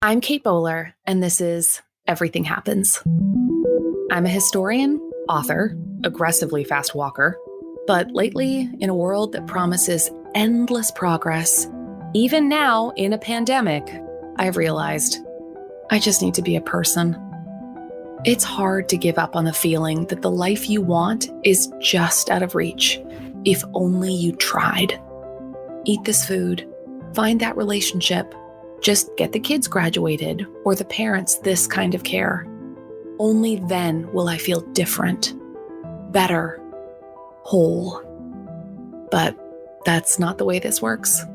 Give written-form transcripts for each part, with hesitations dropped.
I'm Kate Bowler, and this is Everything Happens. I'm a historian, author, aggressively fast walker, but lately, in a world that promises endless progress, even now in a pandemic, I've realized I just need to be a person. It's hard to give up on the feeling that the life you want is just out of reach, if only you tried. Eat this food, find that relationship, just get the kids graduated or the parents this kind of care. Only then will I feel different, better, whole. But that's not the way this works.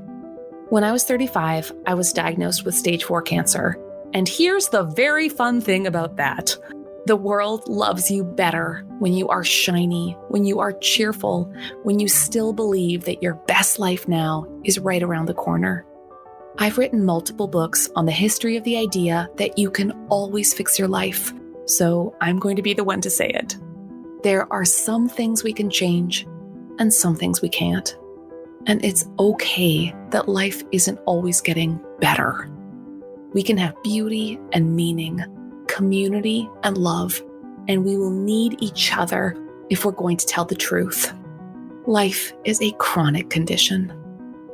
When I was 35, I was diagnosed with stage 4 cancer. And here's the very fun thing about that. The world loves you better when you are shiny, when you are cheerful, when you still believe that your best life now is right around the corner. I've written multiple books on the history of the idea that you can always fix your life, so I'm going to be the one to say it. There are some things we can change, and some things we can't. And it's okay that life isn't always getting better. We can have beauty and meaning, community and love, and we will need each other if we're going to tell the truth. Life is a chronic condition,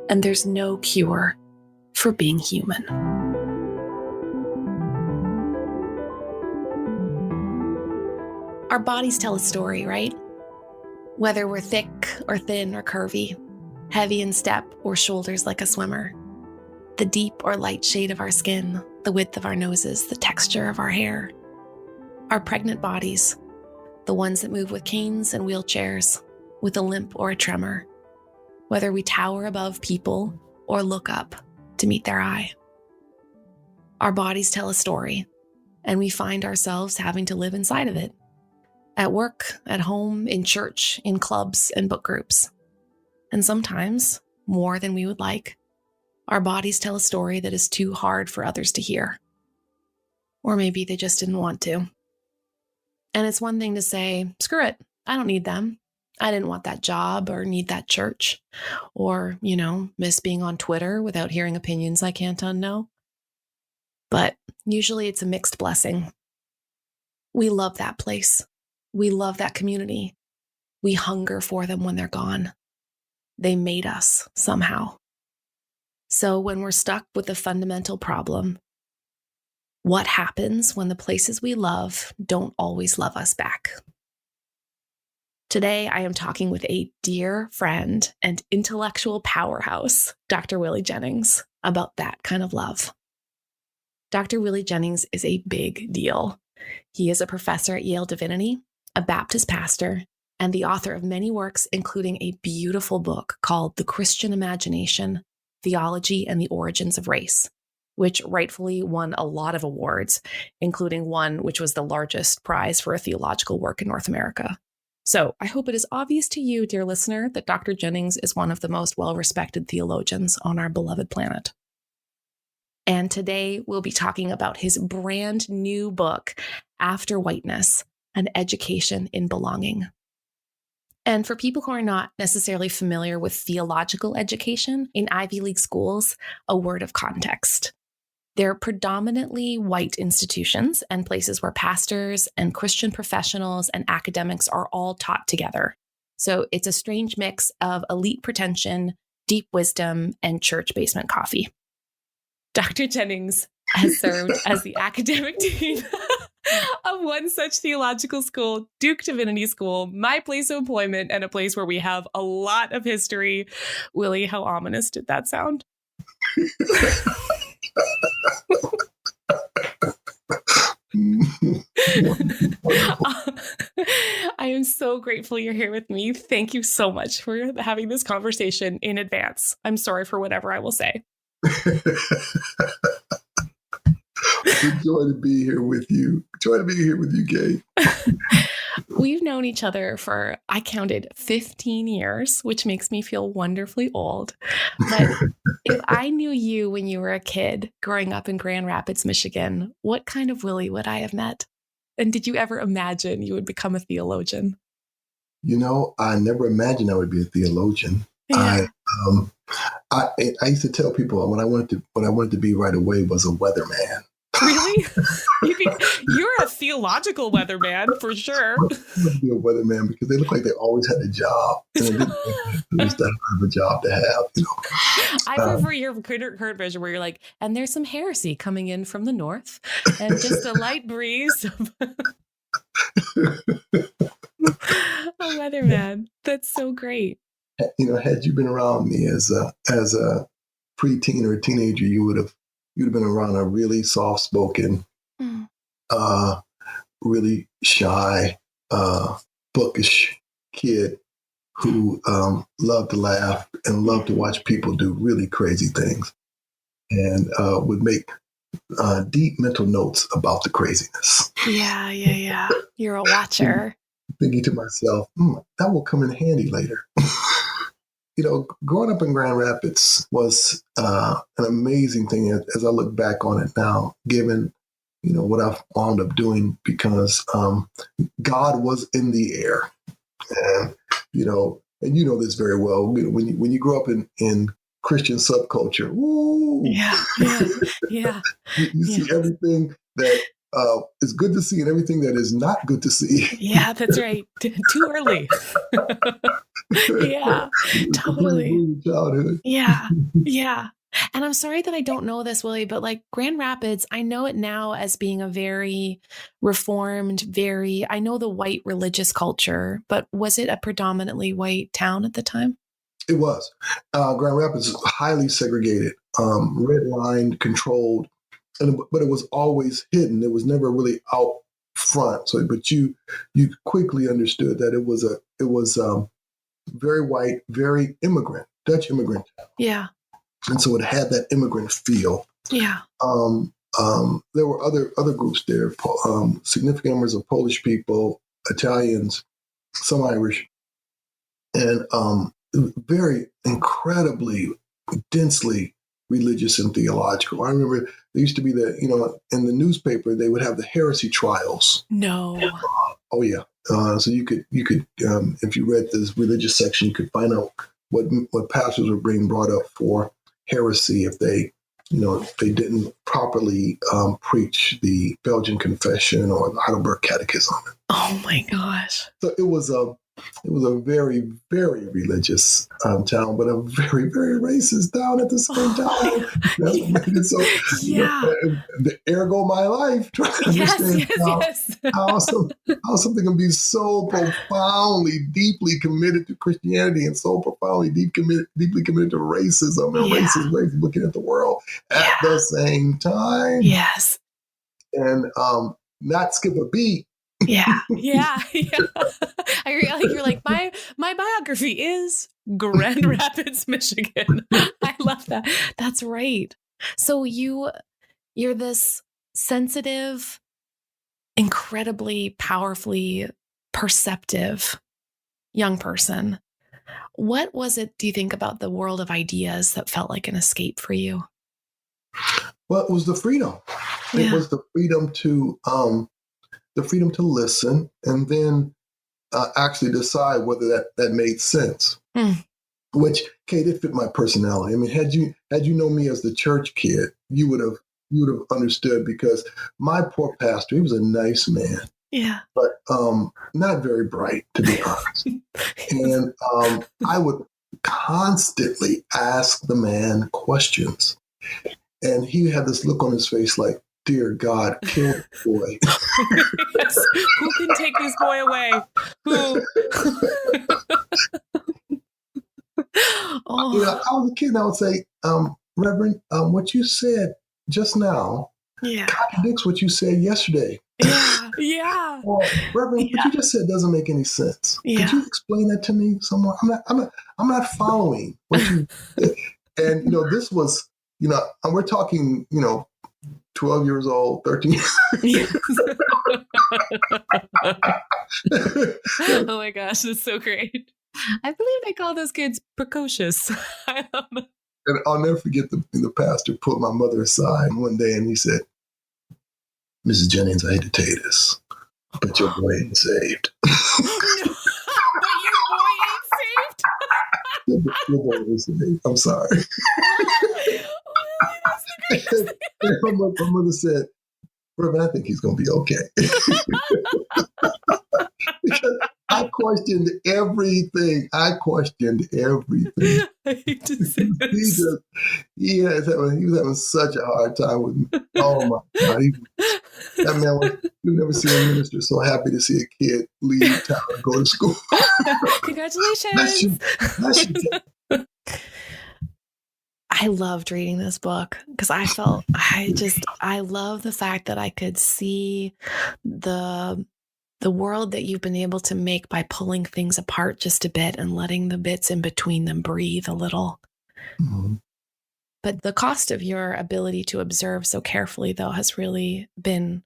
and there's no cure for being human. Our bodies tell a story, right? Whether we're thick or thin or curvy, heavy in step or shoulders like a swimmer, the deep or light shade of our skin, the width of our noses, the texture of our hair, our pregnant bodies, the ones that move with canes and wheelchairs, with a limp or a tremor, whether we tower above people or look up to meet their eye. Our bodies tell a story, and we find ourselves having to live inside of it. At work, at home, in church, in clubs, and book groups. And sometimes, more than we would like, our bodies tell a story that is too hard for others to hear. Or maybe they just didn't want to. And it's one thing to say, screw it, I don't need them. I didn't want that job or need that church, or, miss being on Twitter without hearing opinions I can't unknow. But usually it's a mixed blessing. We love that place. We love that community. We hunger for them when they're gone. They made us somehow. So when we're stuck with the fundamental problem, what happens when the places we love don't always love us back? Today, I am talking with a dear friend and intellectual powerhouse, Dr. Willie Jennings, about that kind of love. Dr. Willie Jennings is a big deal. He is a professor at Yale Divinity, a Baptist pastor, and the author of many works, including a beautiful book called The Christian Imagination, Theology and the Origins of Race, which rightfully won a lot of awards, including one which was the largest prize for a theological work in North America. So I hope it is obvious to you, dear listener, that Dr. Jennings is one of the most well-respected theologians on our beloved planet. And today we'll be talking about his brand new book, After Whiteness, An Education in Belonging. And for people who are not necessarily familiar with theological education in Ivy League schools, a word of context. They're predominantly white institutions and places where pastors and Christian professionals and academics are all taught together. So it's a strange mix of elite pretension, deep wisdom, and church basement coffee. Dr. Jennings has served as the academic dean of one such theological school, Duke Divinity School, my place of employment, and a place where we have a lot of history. Willie, how ominous did that sound? I am so grateful you're here with me. Thank you so much for having this conversation in advance. I'm sorry for whatever I will say. Joy to be here with you. Joy to be here with you, Gabe. We've known each other for, I counted 15 years, which makes me feel wonderfully old. But if I knew you when you were a kid growing up in Grand Rapids, Michigan, what kind of Willie would I have met? And did you ever imagine you would become a theologian? I never imagined I would be a theologian. Yeah. I used to tell people what I wanted to be right away was a weatherman. Really? You're a theological weatherman for sure. I wanted to be a weatherman because they look like they always had a job, and it didn't think it was that hard of a job to have. I prefer your current version where you're like, and there's some heresy coming in from the north, and just a light breeze. A weatherman. That's so great. Had you been around me as a preteen or a teenager, you'd have been around a really soft spoken, really shy, bookish kid who loved to laugh and loved to watch people do really crazy things, and would make deep mental notes about the craziness. Yeah. You're a watcher. Thinking to myself, that will come in handy later. Growing up in Grand Rapids was an amazing thing as I look back on it now, given, what I've wound up doing, because God was in the air. And, and you know this very well. When you grow up in Christian subculture, woo, Yeah. you see everything that is good to see and everything that is not good to see. Yeah, that's right. Too early. Yeah, totally. Childhood. Yeah. And I'm sorry that I don't know this, Willie, but like Grand Rapids, I know it now as being a very reformed, I know the white religious culture, but was it a predominantly white town at the time? It was. Grand Rapids is highly segregated, red-lined, controlled, but it was always hidden. It was never really out front. So, but you quickly understood that it was very white, very Dutch immigrant. Yeah. And so it had that immigrant feel. Yeah. There were other groups there, significant numbers of Polish people, Italians, some Irish, and very incredibly densely religious and theological. I remember there used to be in the newspaper, they would have the heresy trials. No. Oh yeah. So you could if you read this religious section, you could find out what pastors were being brought up for heresy if they didn't properly preach the Belgian Confession or the Heidelberg Catechism. Oh my gosh! So it was a very, very religious town, but a very, very racist town at the same time. That's what made it so. Ergo, my life trying to understand how something can be so profoundly, deeply committed to Christianity and so profoundly, deeply committed to racism and racist ways of looking at the world at the same time. Yes, and not skip a beat. Yeah. You're like, my biography is Grand Rapids, Michigan. I love that. That's right. So you're this sensitive, incredibly powerfully perceptive young person. What was it, do you think, about the world of ideas that felt like an escape for you? Well, it was the freedom. It was the freedom to listen and then actually decide whether that made sense. Which, Kate, it fit my personality. I mean, had you known me as the church kid, you would have understood, because my poor pastor, he was a nice man. Yeah. But not very bright, to be honest. And I would constantly ask the man questions. And he had this look on his face like, dear God, kill the boy. Yes. Who can take this boy away? Who? I was a kid and I would say, Reverend, what you said just now contradicts what you said yesterday. Yeah. Or, Reverend, what you just said doesn't make any sense. Yeah. Could you explain that to me somewhere? I'm not following what you did. And this was, and we're talking, 12 years old, 13 years old. Oh my gosh, that's so great. I believe they call those kids precocious. I love them. And I'll never forget the pastor pulled my mother aside one day and he said, Mrs. Jennings, I hate to tell you this, but your boy ain't saved. But your boy ain't saved? You're going to listen. I'm sorry. Willie, that's the greatest thing. My mother said, Reverend, I think he's going to be okay. Because I questioned everything. I hate to say this. He was having such a hard time with me. Oh my God. That man you've never seen a minister so happy to see a kid leave town and go to school. Congratulations. I loved reading this book because I love the fact that I could see the world that you've been able to make by pulling things apart just a bit and letting the bits in between them breathe a little. Mm-hmm. But the cost of your ability to observe so carefully, though, has really been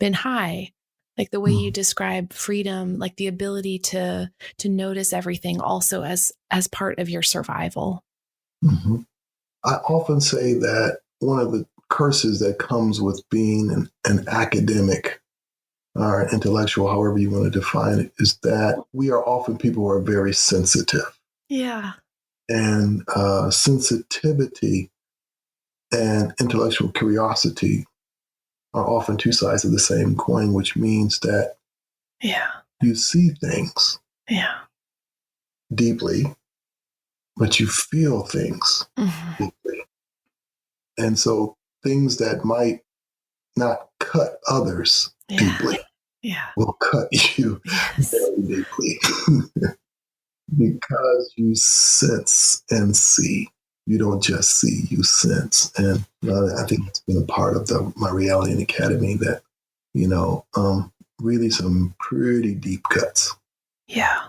high. Like the way you describe freedom, like the ability to notice everything also as part of your survival. Mm-hmm. I often say that one of the curses that comes with being an academic or intellectual, however you want to define it, is that we are often people who are very sensitive. Yeah. And sensitivity and intellectual curiosity are often two sides of the same coin, which means that you see things deeply, but you feel things deeply. And so things that might not cut others deeply will cut you very deeply because you sense and see. You don't just see, you sense. And I think it's been a part of my Reality and Academy that, really some pretty deep cuts. Yeah.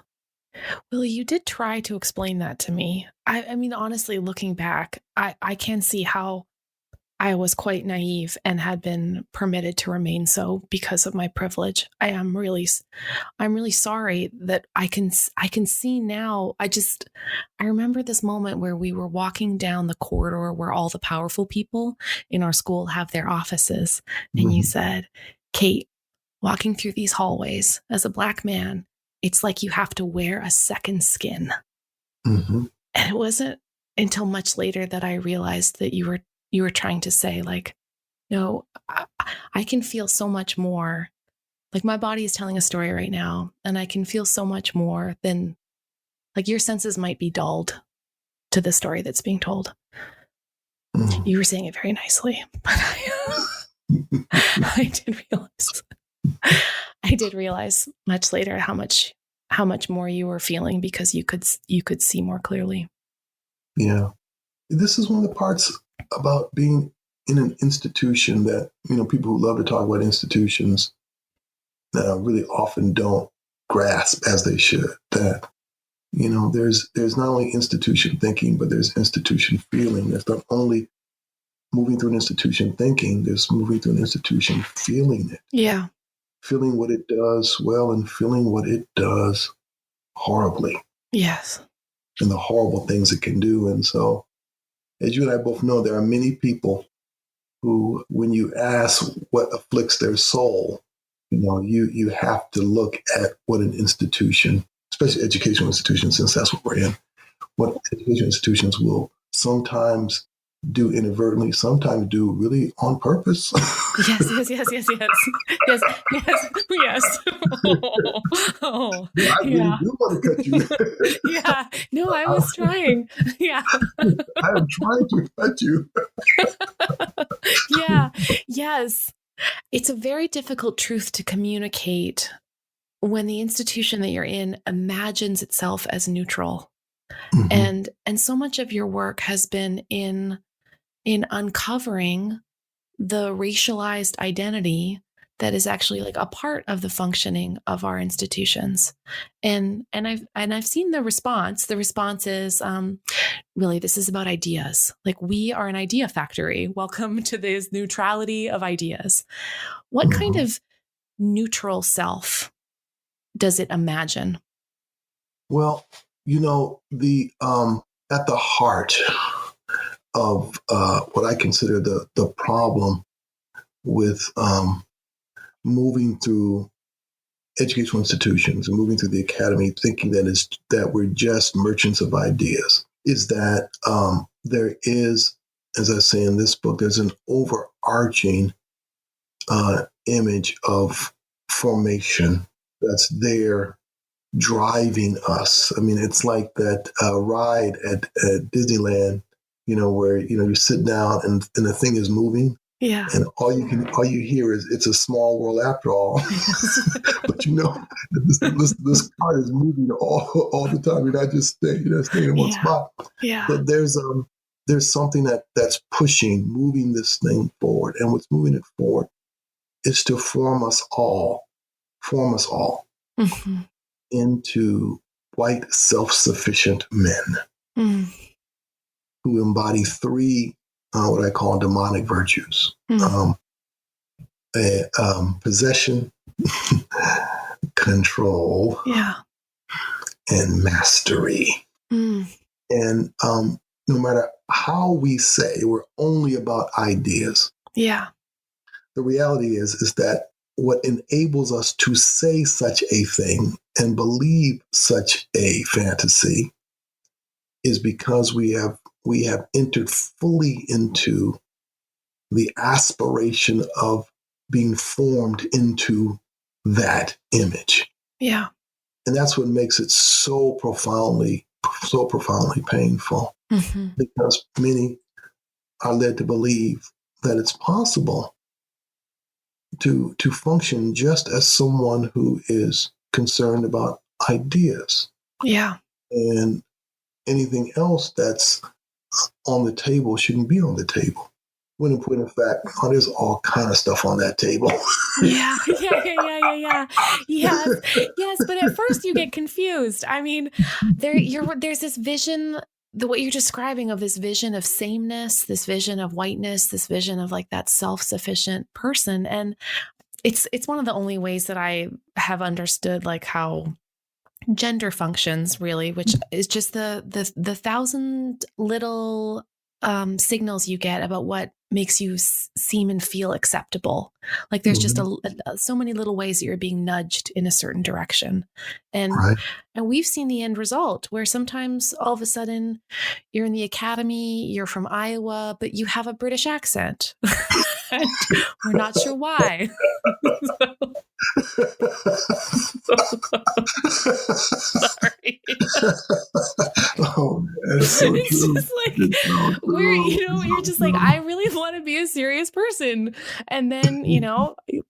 Well, you did try to explain that to me. I mean, honestly, looking back, I can see how I was quite naive and had been permitted to remain so because of my privilege. I'm really sorry that I can see now. I remember this moment where we were walking down the corridor where all the powerful people in our school have their offices. And you said, Kate, walking through these hallways as a Black man, it's like you have to wear a second skin. Mm-hmm. And it wasn't until much later that I realized that you were trying to say, like, no, I can feel so much more. Like my body is telling a story right now, and I can feel so much more than, like, your senses might be dulled to the story that's being told. Mm-hmm. You were saying it very nicely, but I did realize much later how much more you were feeling because you could see more clearly. Yeah. This is one of the parts about being in an institution that, people who love to talk about institutions really often don't grasp as they should. That, there's not only institution thinking, but there's institution feeling. There's not only moving through an institution thinking, there's moving through an institution feeling it. Yeah. Feeling what it does well and feeling what it does horribly. Yes. And the horrible things it can do. And so, as you and I both know, there are many people who, when you ask what afflicts their soul, you have to look at what an institution, especially educational institutions, since that's what we're in, what educational institutions will sometimes do inadvertently, sometimes do really on purpose. Yes. Oh, I really do want to cut you. Yeah. No, I was trying. Yeah. I am trying to cut you. Yeah. Yes. It's a very difficult truth to communicate when the institution that you're in imagines itself as neutral. Mm-hmm. And so much of your work has been in uncovering the racialized identity that is actually like a part of the functioning of our institutions. And I've seen the response. The response is, really, this is about ideas. Like, we are an idea factory. Welcome to this neutrality of ideas. What kind of neutral self does it imagine? Well, the at the heart of what I consider the problem with moving through educational institutions and moving through the academy, thinking that we're just merchants of ideas, is that there is, as I say in this book, there's an overarching image of formation that's there driving us. I mean, it's like that ride at Disneyland, where, you sit down and the thing is moving. Yeah. And all you hear is it's a small world after all. But this car is moving all the time. You're not just staying in one spot. Yeah. But there's something that's moving this thing forward. And what's moving it forward is to form us all Mm-hmm. into white self-sufficient men who embody three what I call demonic virtues. Possession, control, and mastery. And no matter how we say we're only about ideas, the reality is that what enables us to say such a thing and believe such a fantasy is because we have entered fully into the aspiration of being formed into that image. Yeah. And that's what makes it so profoundly painful, because many are led to believe that it's possible to function just as someone who is concerned about ideas. Yeah. And anything else that's on the table shouldn't be on the table. When in point of fact, there's all kind of stuff on that table. Yeah. Yes. But at first you get confused. I mean, there's this vision, what you're describing of this vision of sameness, this vision of whiteness, this vision of like that self-sufficient person. And it's one of the only ways that I have understood like how gender functions, really, which is just the thousand little signals you get about what makes you seem and feel acceptable. Like there's just so many little ways that you're being nudged in a certain direction. And we've seen the end result where sometimes all of a sudden you're in the academy, you're from Iowa, but you have a British accent. And we're not sure why. Sorry. Oh, that's so it's true. just like you're just like, I really want to be a serious person. And then,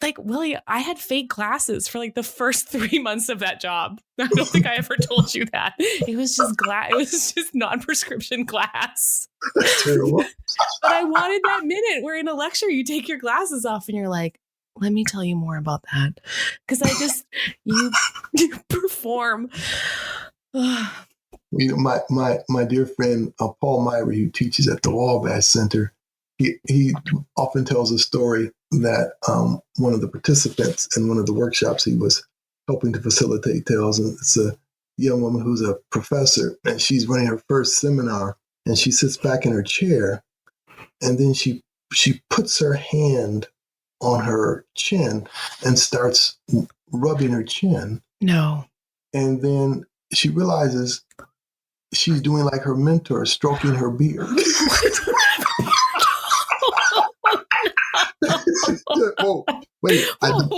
like Willie, I had fake glasses for like the first 3 months of that job. I don't think I ever told you that. It was just it was just non-prescription glass. That's terrible. But I wanted that minute where in a lecture you take your glasses off and you're like, let me tell you more about that. Because you perform. My dear friend, Paul Myrie, who teaches at the Wabash Center, he often tells a story that one of the participants in one of the workshops he was helping to facilitate tells. And it's a young woman who's a professor, and she's running her first seminar, and she sits back in her chair, and then she puts her hand on her chin and starts rubbing her chin. No. And then she realizes she's doing like her mentor, stroking her beard. Oh, wait! I don't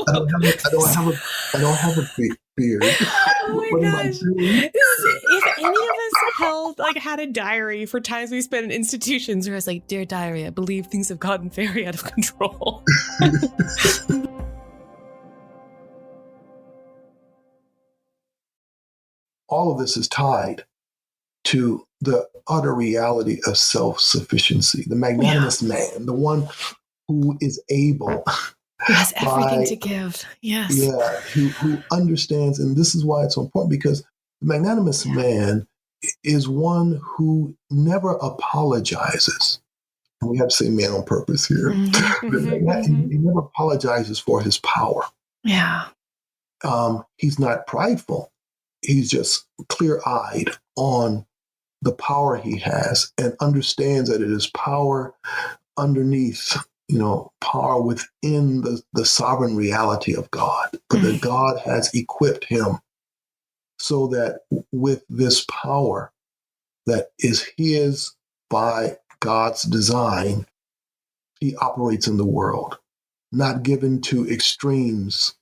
have a beard. Oh my gosh! If any of us had a diary for times we spent in institutions where I was like, "Dear diary, I believe things have gotten very out of control." All of this is tied to the utter reality of self-sufficiency, the magnanimous man, the one who is able, who has everything to give. Yes. Yeah, who understands, and this is why it's so important, because the magnanimous man is one who never apologizes. And we have to say man on purpose here. He never apologizes for his power. Yeah. He's not prideful. He's just clear-eyed on the power he has and understands that it is power underneath power within the sovereign reality of God, but that God has equipped him so that with this power that is his by God's design, he operates in the world, not given to extremes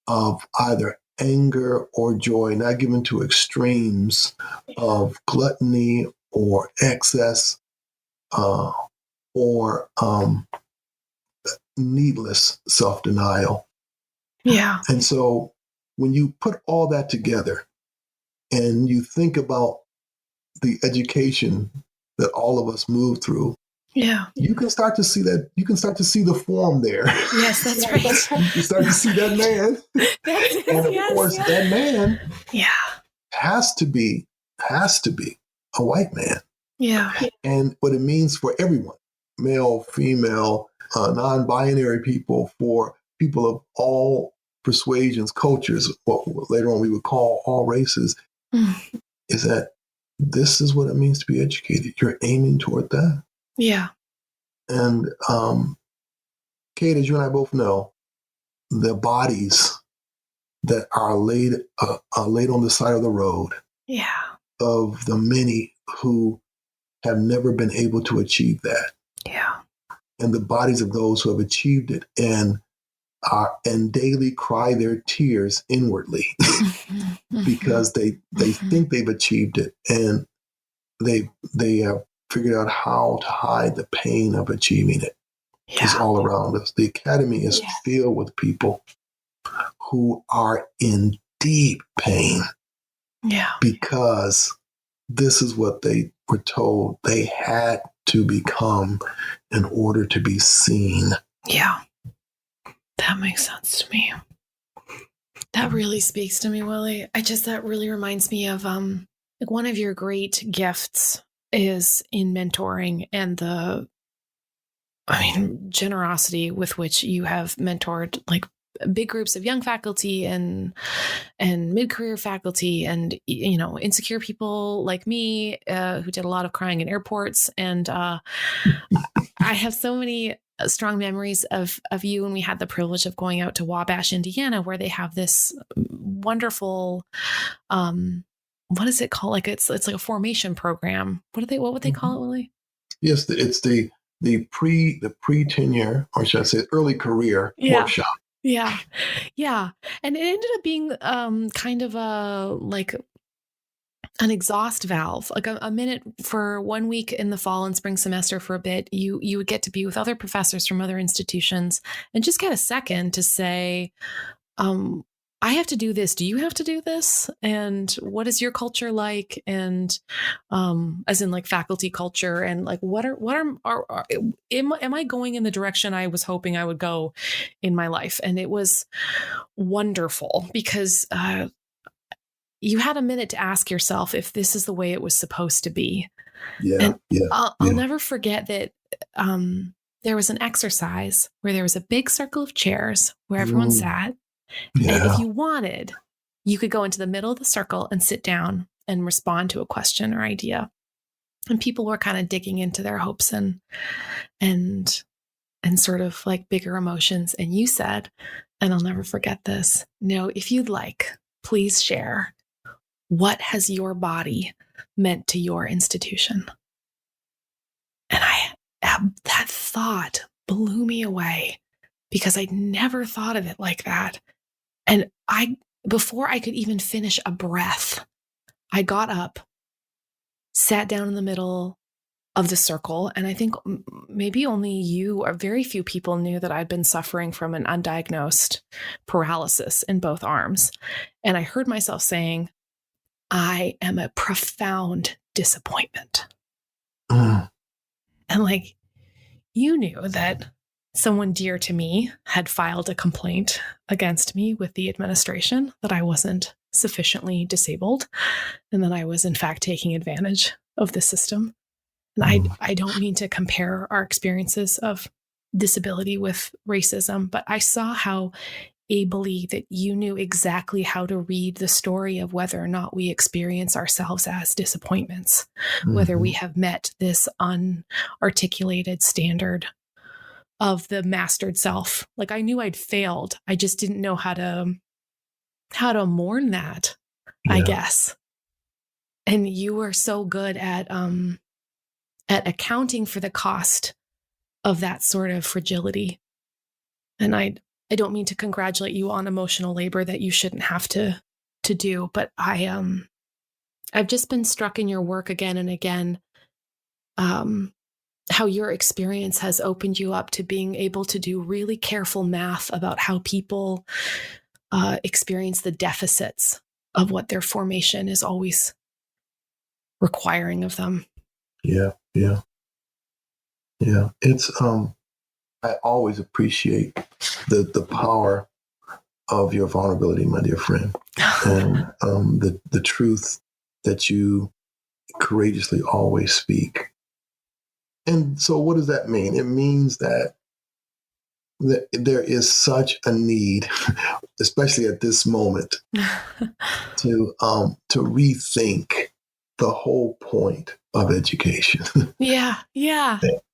of either anger or joy, not given to extremes of gluttony or excess or needless self-denial. Yeah. And so when you put all that together and you think about the education that all of us move through, yeah, you can start to see that. You can start to see the form there. Yes, that's right. You can start to see that man. That's it. And of Yes, course, yes. that man Yeah. has to be a white man. Yeah. And what it means for everyone, male, female, non-binary people, for people of all persuasions, cultures, what later on we would call all races, is that this is what it means to be educated. You're aiming toward that. Yeah. And Kate, as you and I both know, the bodies that are laid on the side of the road, Yeah. of the many who have never been able to achieve that, Yeah. and the bodies of those who have achieved it and daily cry their tears inwardly because they think they've achieved it, and they have figured out how to hide the pain of achieving it. Is all around us. The academy is filled with people who are in deep pain because this is what they were told they had to become in order to be seen. Yeah. That makes sense to me. That really speaks to me, Willie. That really reminds me of like one of your great gifts is in mentoring and generosity with which you have mentored like big groups of young faculty and mid-career faculty and, insecure people like me who did a lot of crying in airports. And I have so many strong memories of you when we had the privilege of going out to Wabash, Indiana, where they have this wonderful, what is it called? Like it's like a formation program. What would they call it, Willie? Yes, it's the pre-tenure, or should I say early career workshop. Yeah. Yeah. And it ended up being kind of an exhaust valve, like a minute for 1 week in the fall and spring semester for a bit. You would get to be with other professors from other institutions and just get a second to say, I have to do this. Do you have to do this? And what is your culture like? And as in like faculty culture, and like am I going in the direction I was hoping I would go in my life? And it was wonderful because you had a minute to ask yourself if this is the way it was supposed to be. I'll never forget that there was an exercise where there was a big circle of chairs where everyone sat. Yeah. And if you wanted, you could go into the middle of the circle and sit down and respond to a question or idea. And people were kind of digging into their hopes and sort of like bigger emotions. And you said, and I'll never forget this, if you'd like, please share, what has your body meant to your institution? And that thought blew me away because I'd never thought of it like that. And before I could even finish a breath, I got up, sat down in the middle of the circle. And I think maybe only you or very few people knew that I'd been suffering from an undiagnosed paralysis in both arms. And I heard myself saying, I am a profound disappointment. And like, you knew that someone dear to me had filed a complaint against me with the administration that I wasn't sufficiently disabled and that I was in fact taking advantage of the system. And I don't mean to compare our experiences of disability with racism, but I saw how ably that you knew exactly how to read the story of whether or not we experience ourselves as disappointments, whether we have met this unarticulated standard of the mastered self. Like I knew I'd failed. I just didn't know how to mourn that, I guess. And you were so good at accounting for the cost of that sort of fragility. And I don't mean to congratulate you on emotional labor that you shouldn't have to do, but I've just been struck in your work again and again, how your experience has opened you up to being able to do really careful math about how people experience the deficits of what their formation is always requiring of them. Yeah. It's I always appreciate the power of your vulnerability, my dear friend, and the truth that you courageously always speak. And so, what does that mean? It means that there is such a need, especially at this moment, to rethink the whole point of education. Yeah.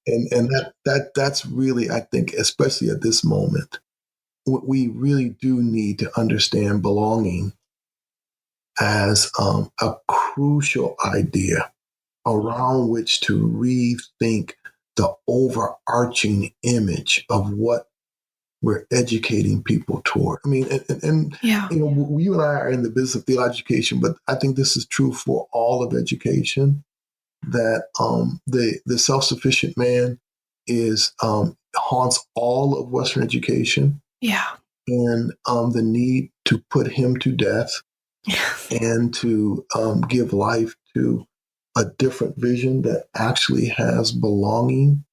And that's really, I think, especially at this moment, we really do need to understand belonging as a crucial idea around which to rethink the overarching image of what we're educating people toward. I mean, and Yeah. you know, you and I are in the business of theological education, but I think this is true for all of education, that the self-sufficient man is haunts all of Western education. Yeah. And the need to put him to death and to give life to a different vision that actually has belonging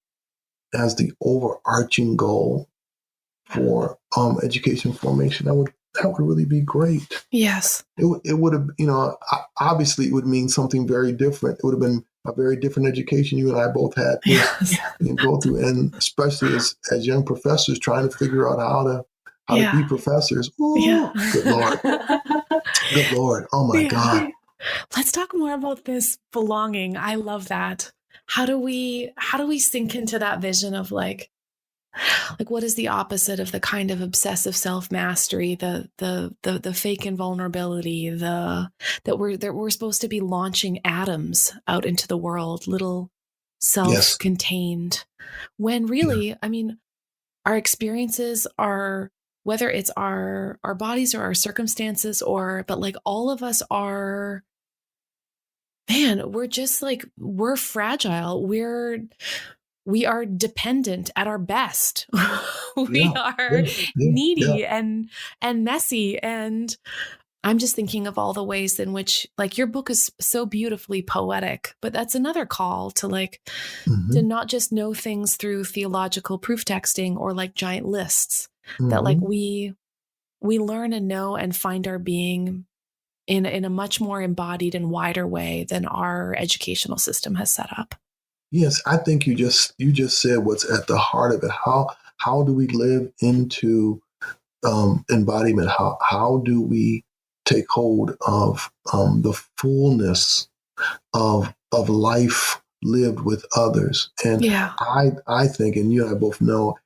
as the overarching goal for education formation. That would really be great. Yes. It would have, obviously it would mean something very different. It would have been a very different education you and I both had to go through, and especially as young professors trying to figure out how to be professors. Ooh, yeah. Good Lord. Good Lord. Oh my God. Let's talk more about this belonging. I love that. How do we sink into that vision of like what is the opposite of the kind of obsessive self-mastery, the fake invulnerability, that we're supposed to be launching atoms out into the world, little self-contained, when really, I mean, our experiences are, whether it's our bodies or our circumstances, but like all of us are, man, we're just like, we're fragile. We are dependent at our best. We are needy and messy. And I'm just thinking of all the ways in which, like, your book is so beautifully poetic, but that's another call to to not just know things through theological proof texting or like giant lists, that like we learn and know and find our being in a much more embodied and wider way than our educational system has set up. Yes, I think you just said what's at the heart of it. How do we live into embodiment? How do we take hold of the fullness of life lived with others? And I think, and you and I both know,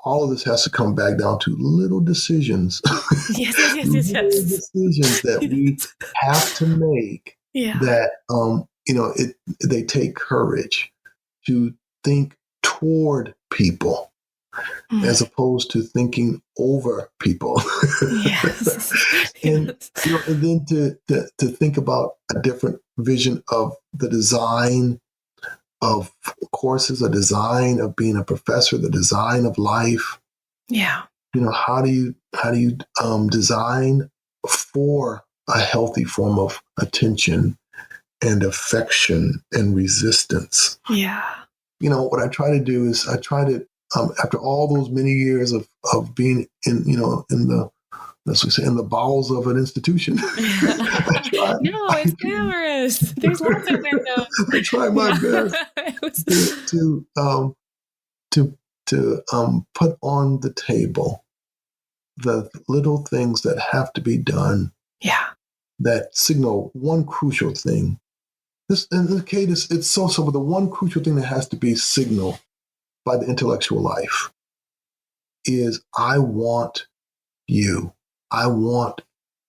all of this has to come back down to little decisions. Little decisions that we have to make. That they take courage to think toward people as opposed to thinking over people. And then to think about a different vision of the design of courses, a design of being a professor, the design of life. How do you design for a healthy form of attention and affection and resistance? What I try to do is I try to, after all those many years of being in the, let's say, in the bowels of an institution. No, it's glamorous. There's lots of windows. I try my best to put on the table the little things that have to be done. That signal one crucial thing. In this case, it's so simple. The one crucial thing that has to be signaled by the intellectual life is I want you. I want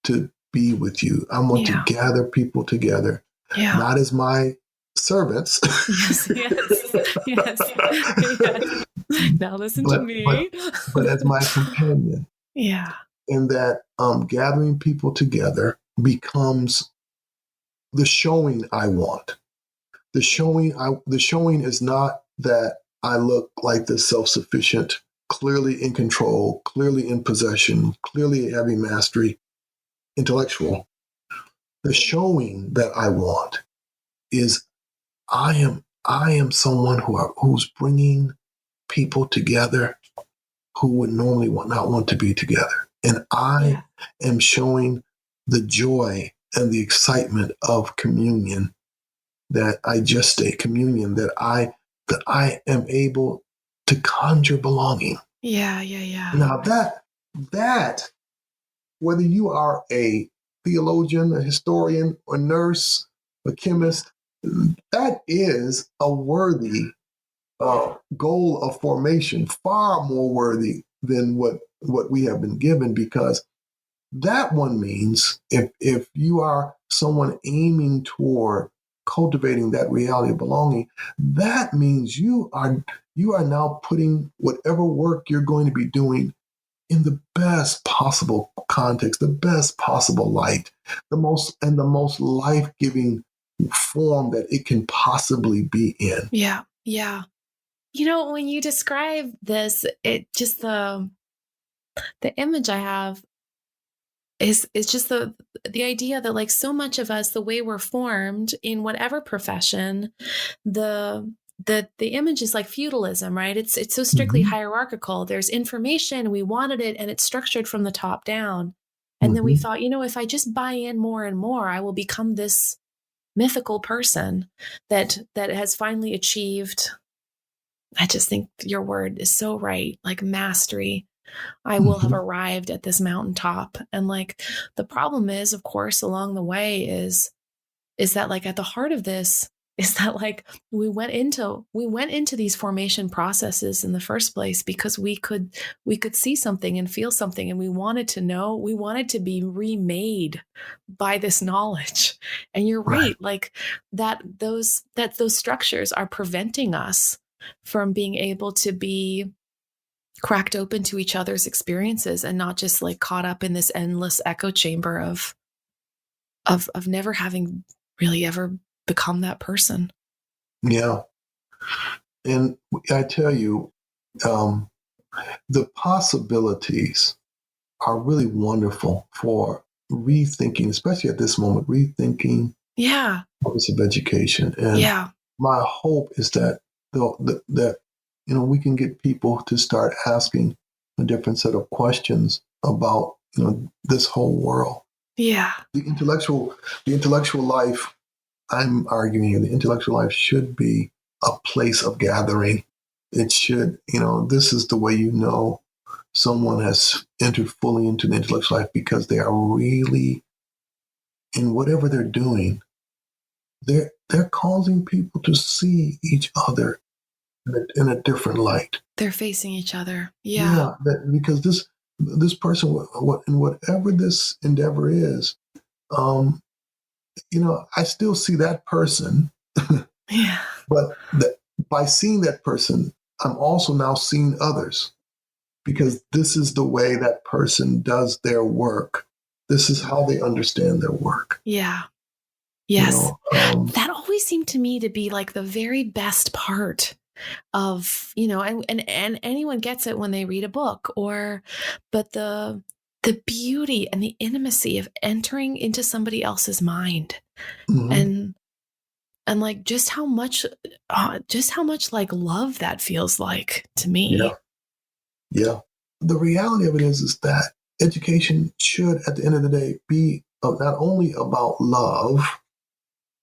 to be with you. I want to gather people together, not as my servants. Yes. Now listen to me. but as my companion. Yeah. And that gathering people together becomes the showing I want. The showing is not that I look like this self-sufficient, clearly in control, clearly in possession, clearly having mastery, intellectual. The showing that I want is I am someone who's bringing people together who would normally not want to be together. And I am showing the joy and the excitement of communion that communion that I am able to conjure belonging. Yeah. Now that whether you are a theologian, a historian, a nurse, a chemist, that is a worthy goal of formation, far more worthy than what we have been given, because that one means if you are someone aiming toward cultivating that reality of belonging, that means you are now putting whatever work you're going to be doing in the best possible context, the best possible light, the most life-giving form that it can possibly be in. Yeah. When you describe this, it just the image I have is just the idea that, like, so much of us, the way we're formed in whatever profession, the image is like feudalism, right? It's so strictly hierarchical. There's information, we wanted it, and it's structured from the top down. And then we thought, if I just buy in more and more, I will become this mythical person that has finally achieved. I just think your word is so right, like mastery. I will have arrived at this mountaintop. And like the problem is, of course, along the way is that, like, at the heart of this is that, like, we went into these formation processes in the first place because we could see something and feel something, and we wanted to be remade by this knowledge. And you're right, like those structures are preventing us from being able to be cracked open to each other's experiences and not just like caught up in this endless echo chamber of never having really ever become that person. Yeah. And I tell you, the possibilities are really wonderful for rethinking, especially at this moment, rethinking purpose of education. And my hope is that that we can get people to start asking a different set of questions about this whole world. Yeah. The intellectual life, I'm arguing, the intellectual life should be a place of gathering. It should, this is the way someone has entered fully into the intellectual life, because they are really, in whatever they're doing, they're causing people to see each other in a different light. They're facing each other. Yeah, because this person, in whatever this endeavor is, I still see that person. Yeah. But by seeing that person, I'm also now seeing others, because this is the way that person does their work. This is how they understand their work. Yeah. Yes. That always seemed to me to be like the very best part of, and anyone gets it when they read a book, but the beauty and the intimacy of entering into somebody else's mind, and like just how much like love that feels like to me. Yeah. The reality of it is that education should, at the end of the day, be not only about love,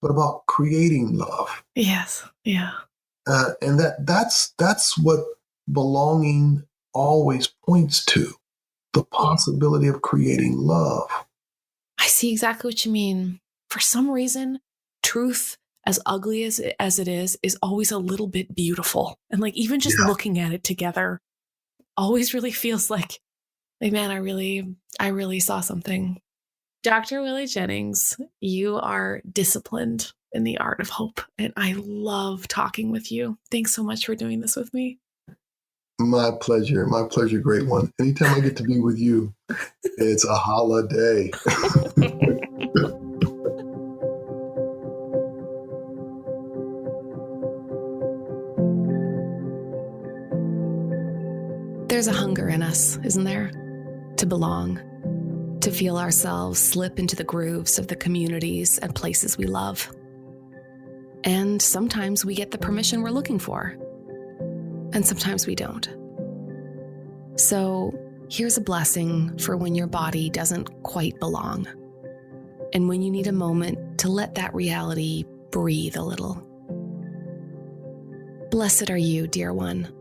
but about creating love. Yes. Yeah. And that's what belonging always points to, the possibility of creating love. I see exactly what you mean. For some reason, truth, as ugly as it is always a little bit beautiful. And like even just looking at it together always really feels like man, I really saw something. Dr. Willie Jennings, you are disciplined in the art of hope, and I love talking with you. Thanks so much for doing this with me. My pleasure, great one. Anytime I get to be with you, it's a holiday. There's a hunger in us, isn't there? To belong, to feel ourselves slip into the grooves of the communities and places we love. And sometimes we get the permission we're looking for, and sometimes we don't. So here's a blessing for when your body doesn't quite belong, and when you need a moment to let that reality breathe a little. Blessed are you, dear one,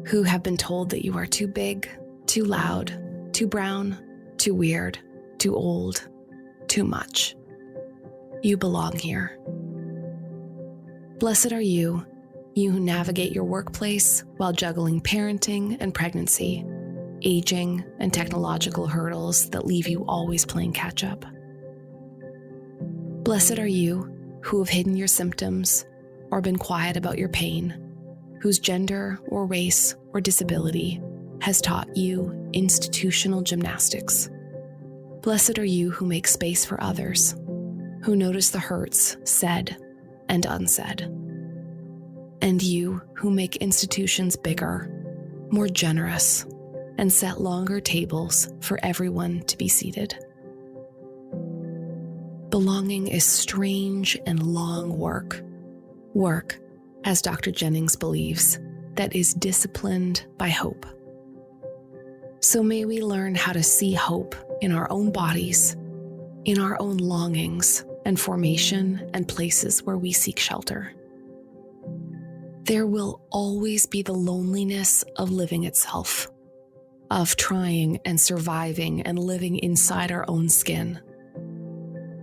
who have been told that you are too big, too loud, too brown, too weird, too old, too much. You belong here. Blessed are you who navigate your workplace while juggling parenting and pregnancy, aging and technological hurdles that leave you always playing catch up. Blessed are you who have hidden your symptoms or been quiet about your pain, whose gender or race or disability has taught you institutional gymnastics. Blessed are you who make space for others, who notice the hurts said and unsaid. And you who make institutions bigger, more generous, and set longer tables for everyone to be seated. Belonging is strange and long work. Work, as Dr. Jennings believes, that is disciplined by hope. So may we learn how to see hope in our own bodies, in our own longings and formation and places where we seek shelter. There will always be the loneliness of living itself, of trying and surviving and living inside our own skin.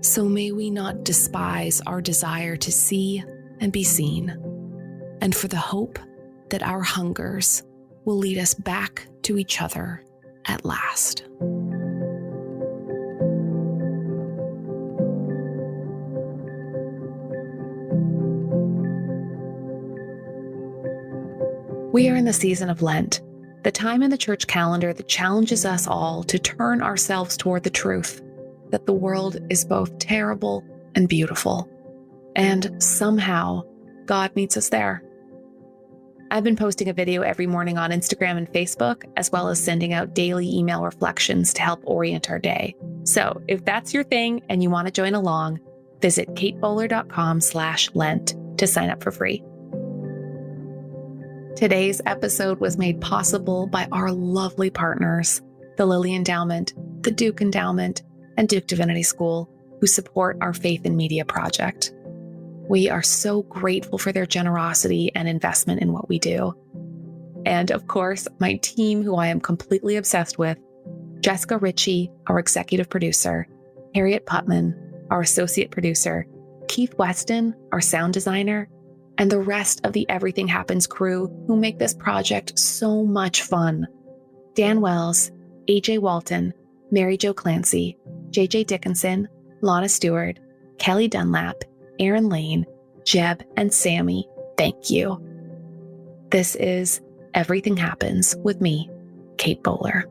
So may we not despise our desire to see and be seen, and for the hope that our hungers will lead us back to each other at last. We are in the season of Lent, the time in the church calendar that challenges us all to turn ourselves toward the truth that the world is both terrible and beautiful, and somehow God meets us there. I've been posting a video every morning on Instagram and Facebook, as well as sending out daily email reflections to help orient our day. So if that's your thing and you want to join along, visit katebowler.com/Lent to sign up for free. Today's episode was made possible by our lovely partners, the Lilly Endowment, the Duke Endowment, and Duke Divinity School, who support our Faith in Media project. We are so grateful for their generosity and investment in what we do. And of course, my team, who I am completely obsessed with, Jessica Ritchie, our executive producer, Harriet Putman, our associate producer, Keith Weston, our sound designer, and the rest of the Everything Happens crew who make this project so much fun. Dan Wells, AJ Walton, Mary Jo Clancy, JJ Dickinson, Lana Stewart, Kelly Dunlap, Aaron Lane, Jeb, and Sammy, thank you. This is Everything Happens with me, Kate Bowler.